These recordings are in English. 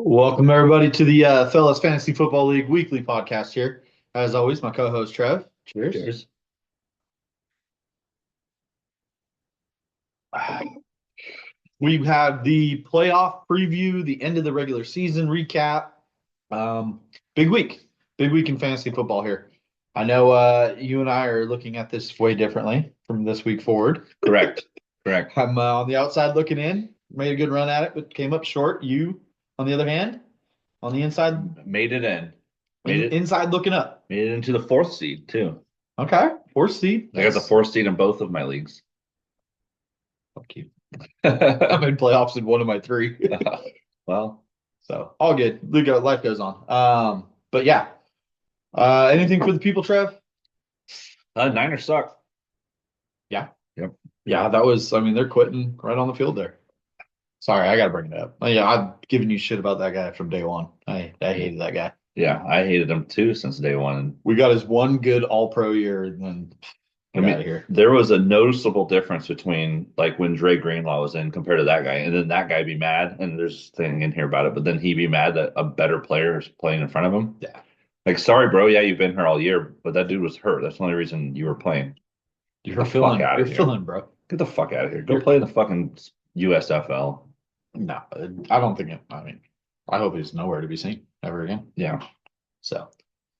Welcome everybody to the Fellas Fantasy Football League weekly podcast here. As always, my co-host Trev. Cheers. Cheers. We have the playoff preview, the end of the regular season recap. Um, big week, big week in fantasy football here. I know you and I are looking at this way differently from this week forward. Correct. Correct. I'm on the outside looking in, made a good run at it, but came up short. You, on the other hand, on the inside, Made it in. Made it inside looking up. made it into the fourth seed too. Okay, fourth seed. I got the fourth seed in both of my leagues. Fuck you. I'm in playoffs in one of my three. Well, So all good. Life goes on. But yeah. Anything for the people, Trev? Niners suck. Yeah. Yep. Yeah, that was, they're quitting right on the field there. Sorry, I gotta bring it up. Yeah, I've given you shit about that guy from day one. I hated that guy. Yeah, I hated him too since day one. We got his one good all pro year and then get out of here. There was a noticeable difference between like when Dre Greenlaw was in compared to that guy, and then that guy be mad, and there's a thing in here about it, but then he be mad that a better player is playing in front of him. Yeah. Like, sorry, bro. Yeah, you've been here all year, but that dude was hurt. That's the only reason you were playing. You're feeling, bro. Get the fuck out of here. Go play in the fucking USFL. No, I don't think I hope he's nowhere to be seen ever again. Yeah. So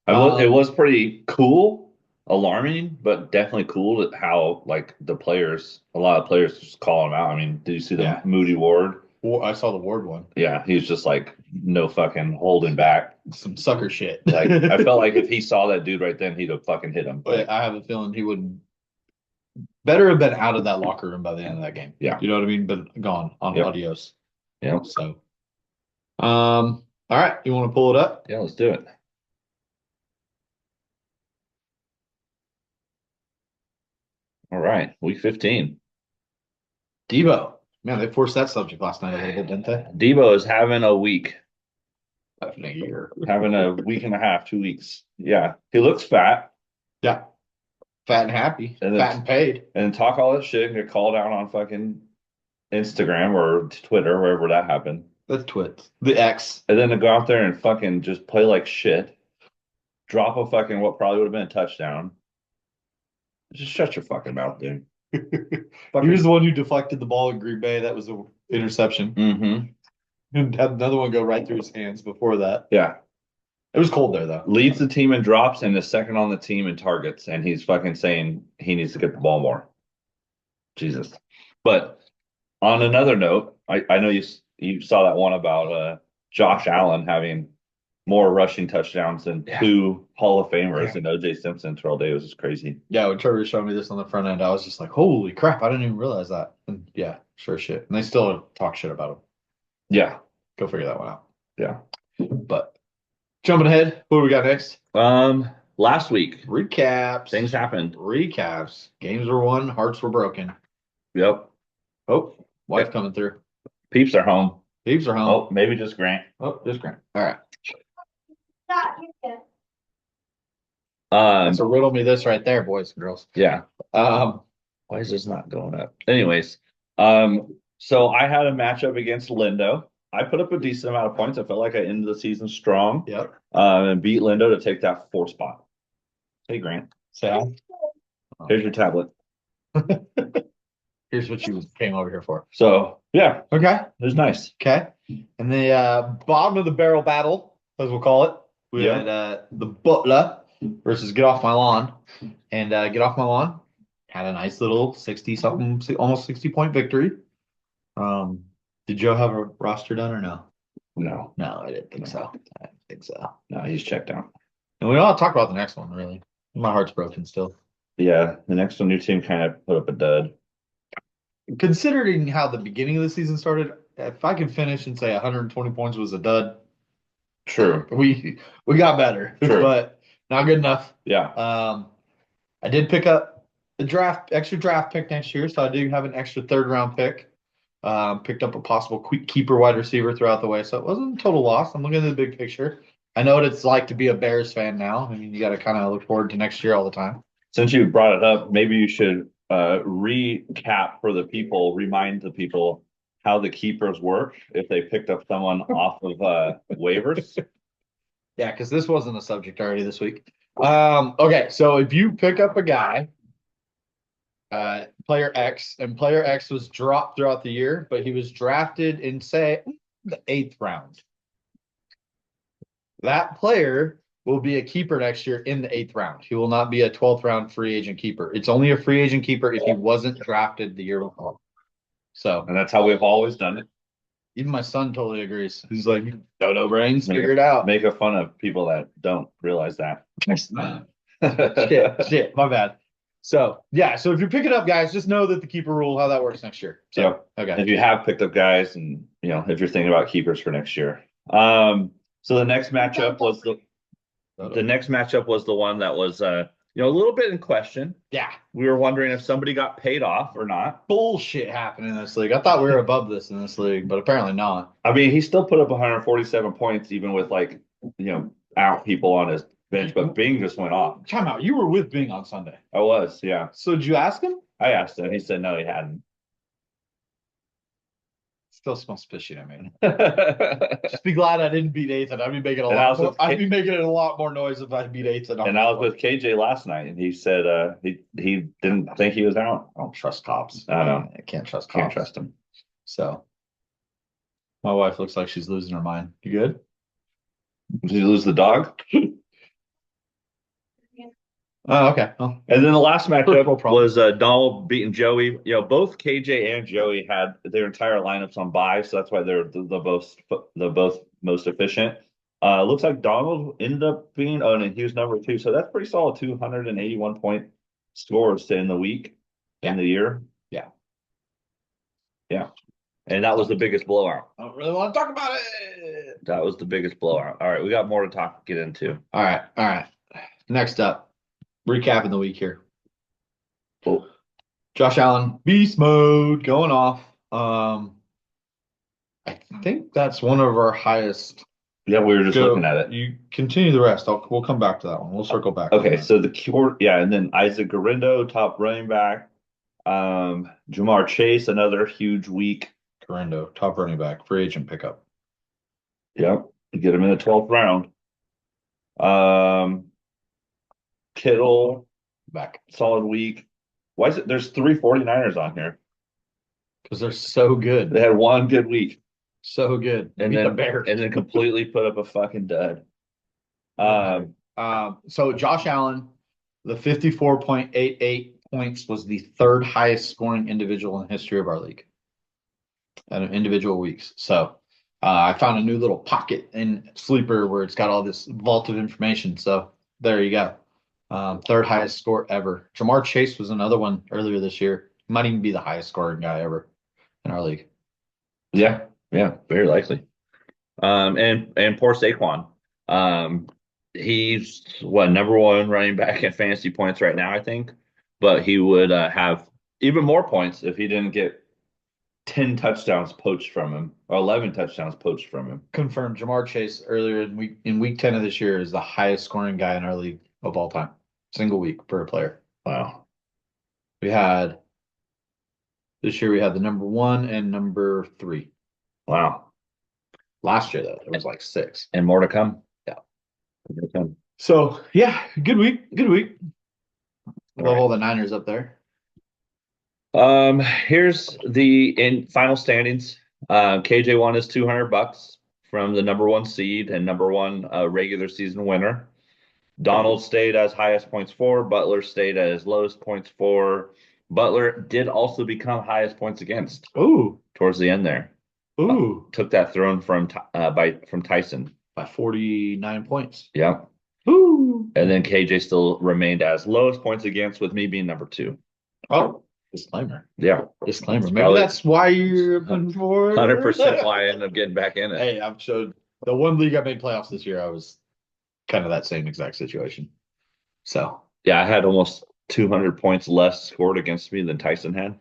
It was pretty cool, alarming, but definitely cool that how like a lot of players just call him out. I mean, did you see the Moody Ward? I saw the Ward one. Yeah, he's just like no fucking holding back. Some sucker shit. Like I felt like if he saw that dude right then, he'd have fucking hit him. But I have a feeling he would better have been out of that locker room by the end of that game. Yeah. You know what I mean? But gone on adios. Yeah. So all right, you want to pull it up? Yeah, let's do it. All right, week 15. Debo. Man, they forced that subject last night a little bit, didn't they? Debo is having a week. Having a year. Having a week and a half, 2 weeks. Yeah. He looks fat. Yeah. Fat and happy. And fat and paid. And talk all that shit and get called out on fucking Instagram or Twitter, wherever that happened. That's Twit. The X. And then to go out there and fucking just play like shit. Drop a fucking what probably would have been a touchdown. Just shut your fucking mouth, dude. He was the one who deflected the ball in Green Bay. That was an interception. Mm-hmm. And had another one go right through his hands before that. Yeah. It was cold there, though. Leads the team in drops and is second on the team in targets. And he's fucking saying he needs to get the ball more. Jesus. But on another note, I know you saw that one about Josh Allen having more rushing touchdowns than two Hall of Famers and OJ Simpson. Terrell Davis is crazy. Yeah, when Trevor showed me this on the front end, I was just like, holy crap, I didn't even realize that. And yeah, sure shit. And they still talk shit about him. Yeah. Go figure that one out. Yeah. But jumping ahead, what do we got next? Last week. Recaps. Things happened. Recaps. Games were won, hearts were broken. Yep. Oh, wife coming through. Peeps are home. Peeps are home. Oh, maybe just Grant. Oh, just Grant. All right. So riddle me this right there, boys and girls. Yeah. Why is this not going up? Anyways, so I had a matchup against Lindo. I put up a decent amount of points. I felt like I ended the season strong. Yep. And beat Lindo to take that 4th spot. Hey, Grant. Say hi. Here's your tablet. Here's what you came over here for. So, yeah. Okay. It was nice. Okay. And the bottom of the barrel battle, as we'll call it, we had the Butler versus Get Off My Lawn. And Get Off My Lawn had a nice little 60-something, almost 60-point victory. Did Joe have a roster done or no? No. No, I didn't think so. I didn't think so. No, he's checked out. And we don't have to talk about the next one, really. My heart's broken still. Yeah, the next one, your team kind of put up a dud. Considering how the beginning of the season started, if I could finish and say 120 points was a dud, true. We got better, true. But not good enough. Yeah. I did pick up the extra draft pick next year, so I do have an extra 3rd round pick. Picked up a possible keeper wide receiver throughout the way, so it wasn't a total loss. I'm looking at the big picture. I know what it's like to be a Bears fan now. I mean, you got to kind of look forward to next year all the time. Since you brought it up, maybe you should recap for the people, remind the people how the keepers work if they picked up someone off of waivers. Yeah, because this wasn't a subject already this week. Okay, so if you pick up a guy, player X, and player X was dropped throughout the year, but he was drafted in, say, the 8th round. That player will be a keeper next year in the 8th round. He will not be a 12th round free agent keeper. It's only a free agent keeper if he wasn't drafted the year before. So, And that's how we've always done it. even my son totally agrees. He's like, "Dodo brains, figure it out." Make a fun of people that don't realize that. Shit, my bad. So yeah, so if you're picking up guys, just know that the keeper rule, how that works next year. So Yeah. okay. If you have picked up guys, and if you're thinking about keepers for next year. So the next matchup was the one that was a little bit in question. Yeah. We were wondering if somebody got paid off or not. Bullshit happened in this league. I thought we were above this in this league, but apparently not. I mean, he still put up 147 points, even with out people on his bench, but Bing just went off. Time out. You were with Bing on Sunday. I was, yeah. So did you ask him? I asked him. He said no, he hadn't. Still smells fishy to me. Just be glad I didn't beat Ethan. I'd be making I'd be making a lot more noise if I beat Ethan. And I was with KJ last night, and he said he didn't think he was out. I don't trust cops. I know. I can't trust cops. Can't trust him. So my wife looks like she's losing her mind. You good? Did you lose the dog? Oh, okay. Oh. And then the last matchup was Donald beating Joey. Both KJ and Joey had their entire lineups on bye, so that's why they're the both most efficient. Looks like Donald ended up being and he was number 2, so that's pretty solid. 281 point scores to end the week in the year. Yeah, yeah, and that was the biggest blowout. I don't really want to talk about it. That was the biggest blowout. All right, we got more to get into. All right. Next up. Recapping the week here. Cool. Josh Allen, beast mode, going off. I think that's one of our highest. Yeah, we were just looking at it. You continue the rest. We'll come back to that one. We'll circle back. Okay, so and then Isaac Garindo, top running back. Jamar Chase, another huge week. Garindo, top running back, free agent pickup. Yep, get him in the 12th round. Kittle, back. Solid week. Why is it there's 3 49ers on here? Because they're so good. They had one good week. So good. And then completely put up a fucking dud. So Josh Allen, the 54.88 points was the 3rd highest scoring individual in the history of our league. And individual weeks. So I found a new little pocket in Sleeper where it's got all this vault of information. So there you go. 3rd highest score ever. Jamar Chase was another one earlier this year. Might even be the highest scoring guy ever in our league. Yeah, very likely. And poor Saquon. He's number 1 running back in fantasy points right now, I think. But he would have even more points if he didn't get 10 touchdowns poached from him, or 11 touchdowns poached from him. Confirmed. Jamar Chase earlier in week 10 of this year is the highest scoring guy in our league of all time. Single week for a player. Wow. This year we had the number 1 and number 3. Wow. Last year though, it was like 6. And more to come. Yeah. So yeah, good week. Love all the Niners up there. Here's the final standings. KJ won his $200 from the number 1 seed and number 1 regular season winner. Donald stayed as highest points for. Butler stayed as lowest points for. Butler did also become highest points against. Ooh. Towards the end there. Ooh. Took that throne from Tyson by 49 points. Yeah. Ooh. And then KJ still remained as lowest points against, with me being number 2. Oh, disclaimer. Yeah. Disclaimer. Maybe that's why you're looking for 100% why I ended up getting back in it. Hey, I've showed the one league I made playoffs this year. I was kind of that same exact situation. So yeah, I had almost 200 points less scored against me than Tyson had.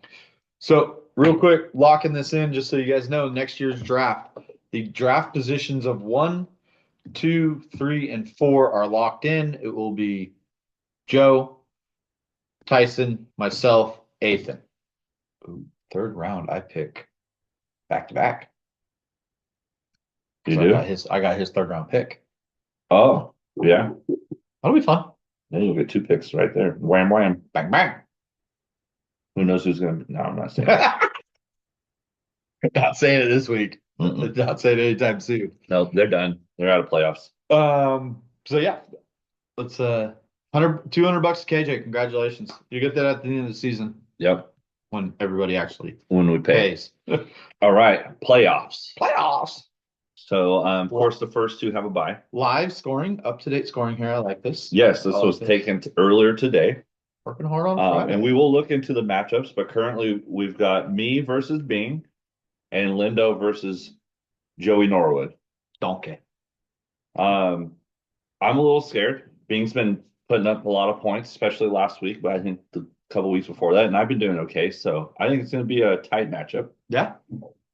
So real quick, locking this in, just so you guys know, next year's draft, the draft positions of 1, 2, 3, and 4 are locked in. It will be Joe, Tyson, myself, Ethan. Ooh, 3rd round, I pick back to back. You So do? I got his third round pick. Oh, yeah. That'll be fun. Then you'll get 2 picks right there. Wham, wham. Bang bang. Who knows who's going to be? No, I'm not saying that. Not saying it this week. Mm-mm. Not saying it anytime soon. No, they're done. They're out of playoffs. So yeah, let's 200 bucks to KJ. Congratulations. You get that at the end of the season Yep. when everybody actually When we pay. pays. All right. Playoffs. Playoffs. So, of course, the first two have a bye. Live scoring, up to date scoring here. I like this. Yes, this was taken earlier today. Working hard on Friday. And we will look into the matchups, but currently we've got me versus Bing and Lindo versus Joey Norwood. Donkey. I'm a little scared. Bing's been putting up a lot of points, especially last week, but I think the couple weeks before that, and I've been doing okay. So I think it's going to be a tight matchup. Yeah.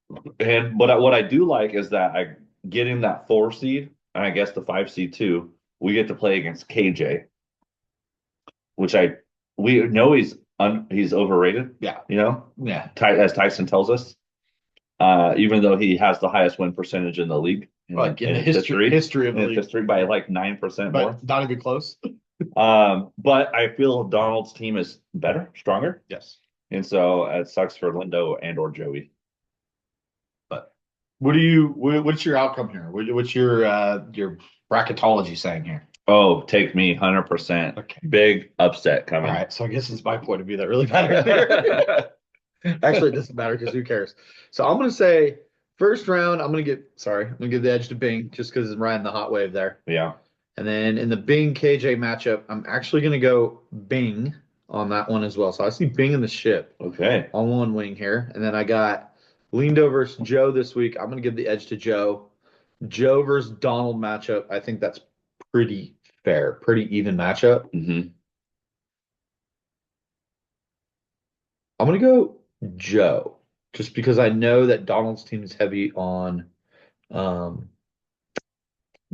But what I do like is that I getting that 4 seed, and I guess the 5 seed too. We get to play against KJ, which we know he's overrated. Yeah. Yeah. As Tyson tells us, even though he has the highest win percentage in the league, like in the history of the league. History by like 9% more. Not even close. But I feel Donald's team is better, stronger. Yes. And so it sucks for Lindo and or Joey. But what's your outcome here? What's your bracketology saying here? Oh, take me 100%. Okay. Big upset coming. All right. So I guess it's my point of view that really matters. Actually, it doesn't matter because who cares? So I'm going to say first round, I'm going to give the edge to Bing just because I'm riding the hot wave there. Yeah. And then in the Bing KJ matchup, I'm actually going to go Bing on that one as well. So I see Bing in the ship. Okay. On one wing here. And then I got Lindo versus Joe this week. I'm going to give the edge to Joe. Joe versus Donald matchup. I think that's pretty fair, pretty even matchup. Mm-hmm. I'm going to go Joe just because I know that Donald's team is heavy on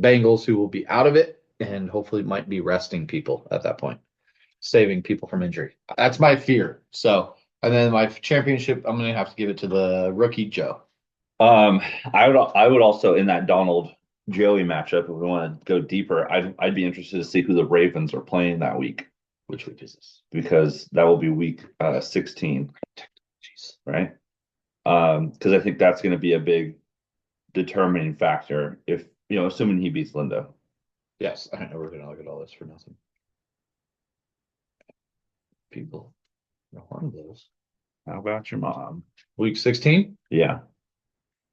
Bengals who will be out of it and hopefully might be resting people at that point, saving people from injury. That's my fear. So, and then my championship, I'm going to have to give it to the rookie Joe. I would also in that Donald Joey matchup, if we want to go deeper, I'd be interested to see who the Ravens are playing that week. Which week is this? Because that will be week 16. Jeez. Right? Because I think that's going to be a big determining factor if, assuming he beats Lindo. Yes, I know we're going to look at all this for nothing. People, no harm those. How about your mom? Week 16? Yeah.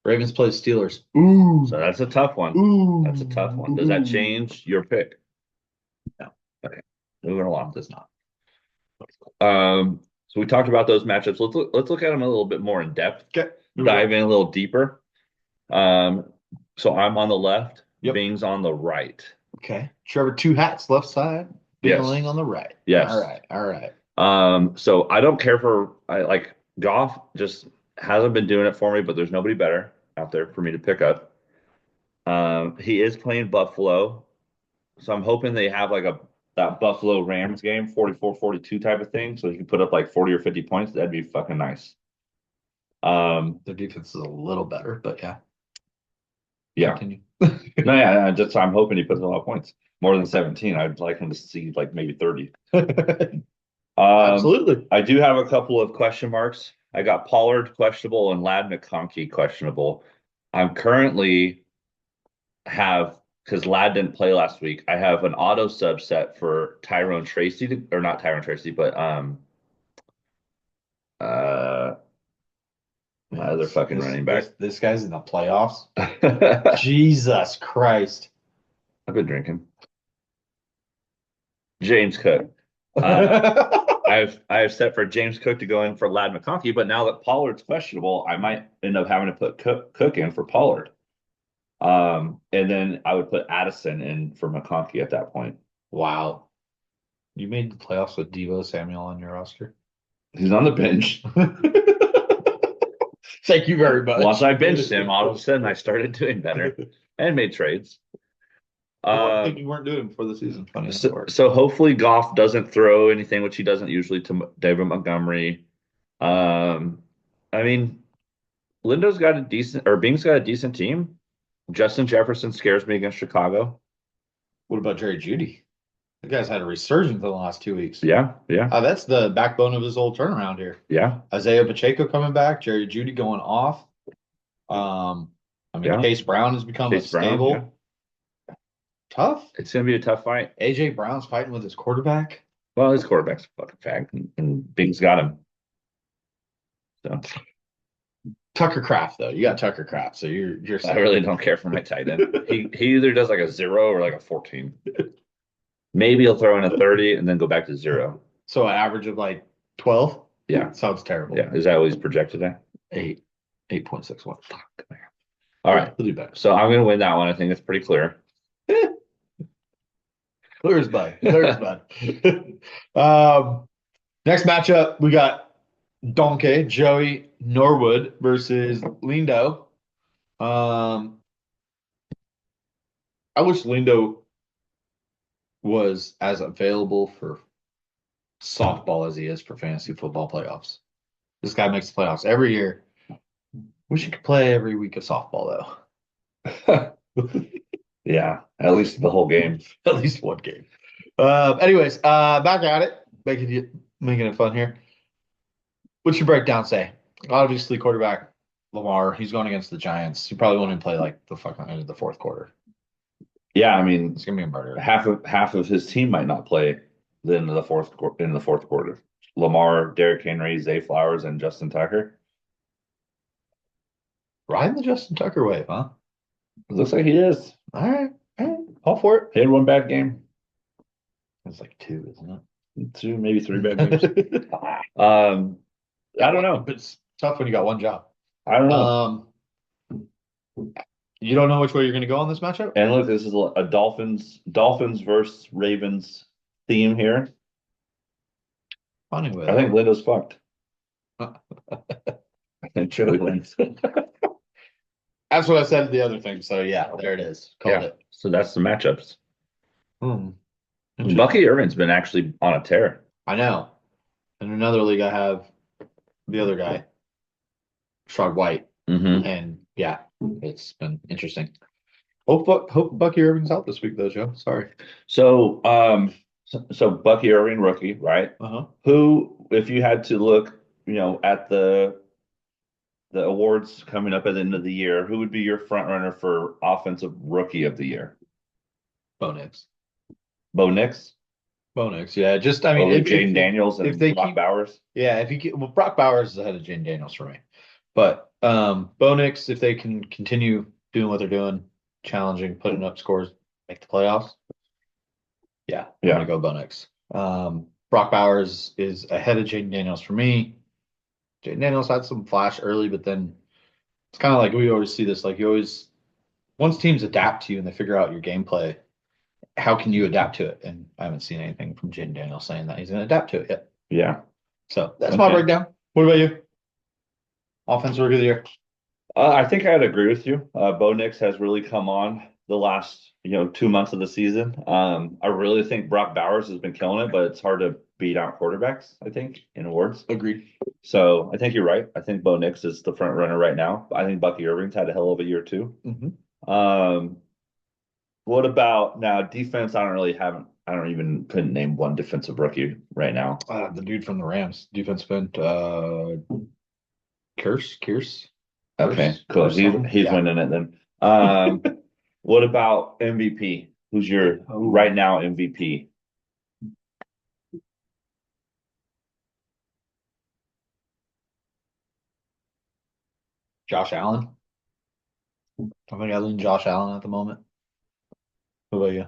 Ravens play Steelers. Ooh. So that's a tough one. Ooh. That's a tough one. Does that change your pick? No. Okay. Moving along. Does not. So we talked about those matchups. Let's look at them a little bit more in depth. Okay. Dive in a little deeper. So I'm on the left. Yep. Bing's on the right. Okay. Trevor, two hats, left side. Bingling on the right. Yes. All right. So I don't care like Goff just hasn't been doing it for me, but there's nobody better out there for me to pick up. He is playing Buffalo, so I'm hoping they have like that Buffalo Rams game, 44-42 type of thing, so he can put up like 40 or 50 points. That'd be fucking nice. Their defense is a little better, but yeah. Yeah. Continue. No, yeah, I'm hoping he puts a lot of points. More than 17. I'd like him to see like maybe 30. Absolutely. I do have a couple of question marks. I got Pollard questionable and Ladd McConkey questionable. I'm currently because Ladd didn't play last week, I have an auto subset for Tyrone Tracy, or not Tyrone Tracy, but my other fucking running back. This guy's in the playoffs. Jesus Christ. I've been drinking. James Cook. I have set for James Cook to go in for Ladd McConkey, but now that Pollard's questionable, I might end up having to put Cook in for Pollard. And then I would put Addison in for McConkey at that point. Wow. You made the playoffs with Devo Samuel on your roster? He's on the bench. Thank you very much. Once I benched him, all of a sudden I started doing better and made trades. You weren't doing before the season. So hopefully Goff doesn't throw anything, which he doesn't usually, to David Montgomery. I mean, Lindo's got a decent, or Bing's got a decent team. Justin Jefferson scares me against Chicago. What about Jerry Judy? The guy's had a resurgence in the last 2 weeks. Yeah, yeah, That's the backbone of his whole turnaround here. yeah, Isaiah Pacheco coming back, Jerry Judy going off. I mean, yeah. Case Brown has become a Chase Brown, yeah. stable, tough. It's gonna be a tough fight. AJ Brown's fighting with his quarterback. Well, his quarterback's a fucking fag, and Bing's got him. So Tucker Kraft, though. You got Tucker Kraft, so you're I set. really don't care for my tight end. He either does like a 0 or like a 14. Maybe he'll throw in a 30 and then go back to 0. So an average of like 12? Yeah. Sounds terrible. Yeah. Is that what he's projected at? 8.61. Fuck. All right. We'll do better. So I'm gonna win that one. I think it's pretty clear. Clear as bud. Clear as bud. Next matchup, we got Donkey, Joey Norwood versus Lindo. I wish Lindo was as available for softball as he is for fantasy football playoffs. This guy makes the playoffs every year. Wish he could play every week of softball Yeah, at least the whole game. though. At least one game. Anyways, back at it, making it fun here. What's your breakdown say? Obviously, quarterback Lamar, he's going against the Giants. He probably won't even play like the fucking end of the fourth quarter. Yeah, I mean, It's gonna be a murder. half of his team might not play in the fourth quarter. Lamar, Derrick Henry, Zay Flowers, and Justin Tucker. Riding the Justin Tucker wave, huh? It looks like he is. All right, all for it. He had one bad game, It's like 2, isn't it? 2, maybe 3 bad games. I don't know. But it's tough when you got one job. I don't know. You don't know which way you're going to go on this matchup? And look, this is a Dolphins versus Ravens theme here. Funny with I think Lindo's fucked. I think Joey wins. That's what I said the other thing. So yeah, there it is. Called it. So that's the matchups. Hmm. Bucky Irvin's been actually on a tear. I know. In another league, I have the other guy, Shark White, Mm-hmm. and yeah, it's been interesting. Hope Bucky Irving's out this week though, Joe. Sorry. So, so Bucky Irving, rookie, right? Uh-huh. Who, if you had to look, at the awards coming up at the end of the year, who would be your front runner for offensive rookie of the year? Bo Nix. Bo Nix, Bo Nix. Yeah, just I mean, over Jaden Daniels, and if they Brock keep Bowers. Yeah, if you keep, well, Brock Bowers is ahead of Jane Daniels for me, but Bo Nix, if they can continue doing what they're doing, challenging, putting up scores, make the playoffs. Yeah, I'm gonna go Bo Nix. Brock Bowers is ahead of Jaden Daniels for me. Jaden Daniels had some flash early, but then it's kind of like we always see this. Like you always, once teams adapt to you and they figure out your gameplay, how can you adapt to it? And I haven't seen anything from Jaden Daniels saying that he's going to adapt to it yet. Yeah. So that's my breakdown. What about you? Offensive rookie of the year. I think I'd agree with you. Bo Nix has really come on the last 2 months of the season. I really think Brock Bowers has been killing it, but it's hard to beat out quarterbacks, I think, in awards. Agreed. So I think you're right. I think Bo Nix is the front runner right now. I think Bucky Irving's had a hell of a year too. Mm-hmm. What about now defense? I don't even couldn't name one defensive rookie right now. The dude from the Rams, defense end, Kearse. Okay, cool. He's winning it then. What about MVP? Who's your right now MVP? Josh Allen. I think I lean Josh Allen at the moment. What about you?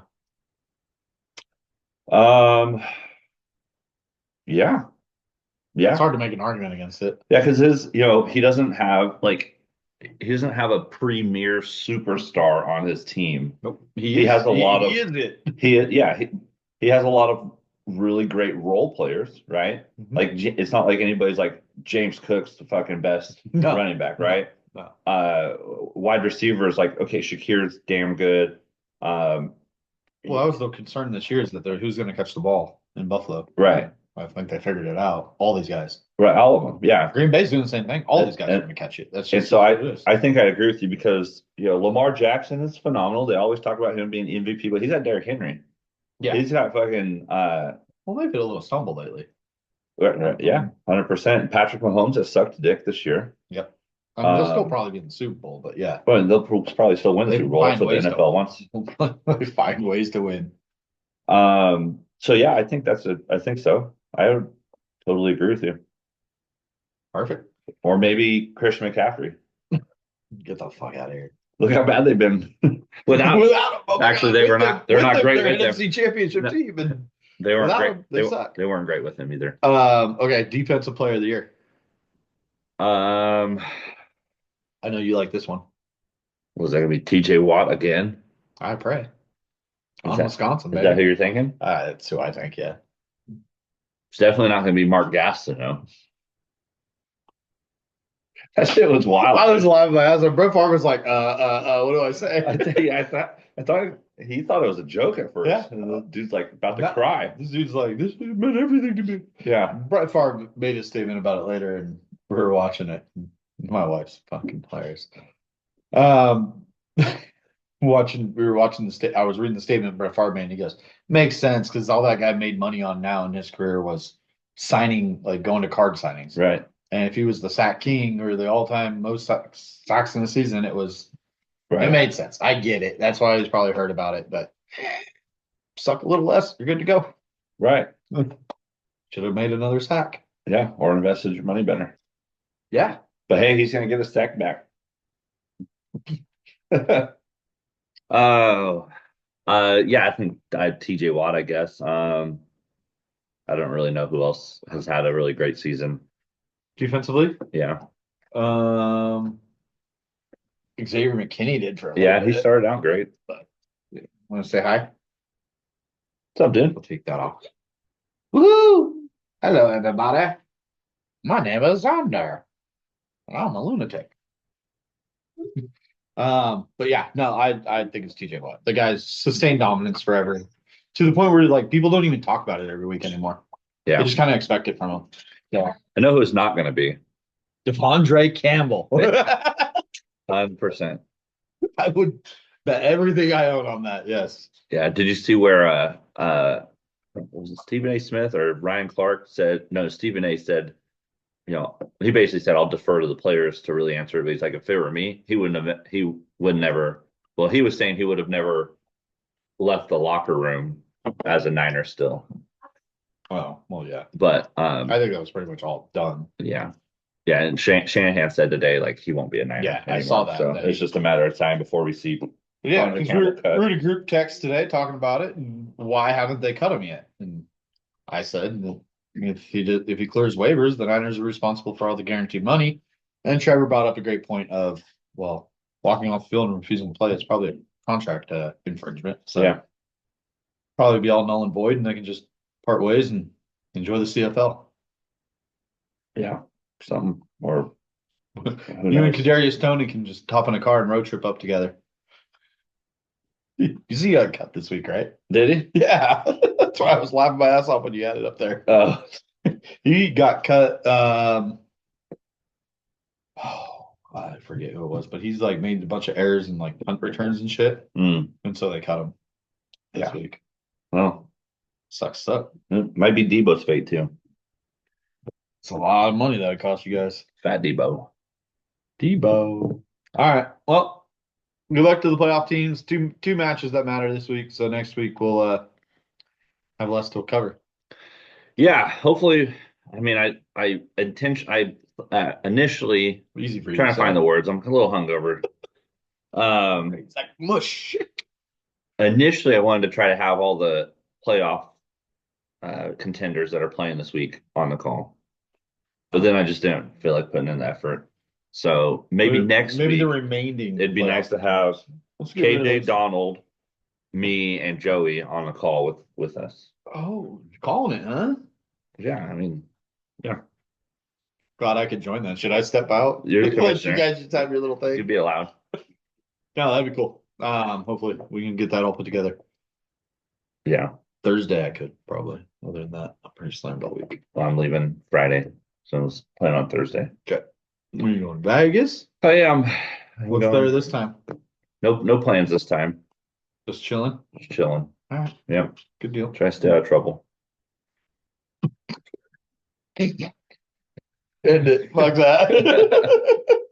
Yeah. It's hard to make an argument against it. Yeah, because he doesn't have a premier superstar on his team. Nope. He has a lot of. He is it. He has a lot of really great role players, right? Mm-hmm. Like it's not like anybody's like James Cook's the fucking best running back, right? No. Wide receivers like okay, Shakir's damn good. Well, that was the concern this year is that who's going to catch the ball in Buffalo. Right. I think they figured it out. All these guys. Right, all of them. Yeah. Green Bay's doing the same thing. All these guys are And, going to catch it. That's and just so what it is. I think I agree with you because Lamar Jackson is phenomenal. They always talk about him being MVP, but he's got Derrick Henry. Yeah. He's got fucking Well, they've hit a little stumble lately. yeah, 100%. Patrick Mahomes has sucked dick this year. Yep. I mean, they'll still probably be in the Super Bowl, but yeah. But they'll probably still win the They Super Bowl. That's find what the ways to NFL wants. They find ways to win. So yeah, I think I think so. I would totally agree with you. Perfect. Or maybe Christian McCaffrey. Get the fuck out of here. Look how bad they've been without Without them. Oh my actually God, they were not they're not great They're with them. NFC Championship team, and They weren't without great. them, they suck. They weren't great with him either. Okay, defensive player of the year. Um, I know you like this one. was that gonna be TJ Watt again? I pray. Is On that, Wisconsin, is baby. that who you're thinking? That's who I think, yeah. It's definitely not gonna be Mark Gaston, though. That shit was wild. I was laughing my ass off. Brett Favre's like, what do I say? I thought he thought it was a joke at first. Yeah. And the dude's like about to cry. This dude's like, this meant everything to me. Yeah. Brett Favre made a statement about it later, and we were watching it. My wife's fucking hilarious. We were watching the state. I was reading the statement Brett Favre made, and he goes, "Makes sense because all that guy made money on now in his career was signing, like going to card signings. Right. And if he was the sack king or the all-time most sacks in the season, it Right. made sense. I get it. That's why he's probably heard about it, but suck a little less, you're good to go. Right. Should have made another sack. Yeah. Or invested your money better. Yeah. But hey, he's gonna get his sack back. Oh, yeah, I think TJ Watt, I guess. I don't really know who else has had a really great season. Defensively, Yeah. Xavier McKinney did for a Yeah, little he bit. started out great. Want to say hi? What's up, dude? We'll take that off. Woo! Hello, everybody. My name is Xander. I'm a lunatic. But yeah, no, I think it's TJ Watt. The guy's sustained dominance forever to the point where like people don't even talk about it every week anymore. Yeah. They just kind of expect it from him. Yeah. I know who it's not going to be. Devondre Campbell. 100%. I would bet everything I own on that. Yes. Yeah. Did you see where was it Stephen A. Smith or Ryan Clark said? No, Stephen A. said, he basically said, "I'll defer to the players to really answer it." But he's like, if it were me, he would never. Well, he was saying he would have never left the locker room as a Niner still. Oh, well, yeah. But I think that was pretty much all done. Yeah. Yeah, and Shanahan said today like he won't be a Niner. Yeah, anymore, I saw that. So it's just a matter of time before we see. Yeah, Devondre because Campbell cut. we're in a group text today talking about it, and why haven't they cut him yet? And I said, well, if he clears waivers, the Niners are responsible for all the guaranteed money. And Trevor brought up a great point of, well, walking off the field and refusing to play is probably a contract infringement. So Yeah. probably be all null and void, and they can just part ways and enjoy the CFL. Yeah, something or You and Kadarius Toney can just hop in a car and road trip up together. You see, he got cut this week, right? Did he? Yeah, that's why I was laughing my ass off when you had it up there. Oh, He got cut. I forget who it was, but he's like made a bunch of errors and like punt returns and shit, and so they cut him this week. Well, Sucks up. it might be Debo's fate too. It's a lot of money that it cost you guys. Fat Debo. Debo. All right. Well, good luck to the playoff teams. Two matches that matter this week. So next week we'll have less to cover. Yeah, hopefully. I mean, I initially Easy for you. trying to find the words. I'm a little hungover. It's like mush. Initially, I wanted to try to have all the playoff contenders that are playing this week on the call, but then I just didn't feel like putting in the effort. So maybe next week, the remaining. it'd be nice to have KJ Donald, me, and Joey on the call with us. Oh, you're calling it, huh? Yeah, I mean, yeah. Glad I could join that. Should I step out? You're the Let you commissioner. guys just have your little thing. You'd be allowed. Yeah, that'd be cool. Hopefully we can get that all put together. Yeah. Thursday I could probably. Other than that, I'm pretty slammed all week. I'm leaving Friday, so I was planning on Thursday. Okay. Where are you going? Vegas? Oh yeah, I'm What's going. there this time? No plans this time. Just chilling. Just chilling. All right. Yeah, Good deal. try to stay out of trouble. End it. Fuck that.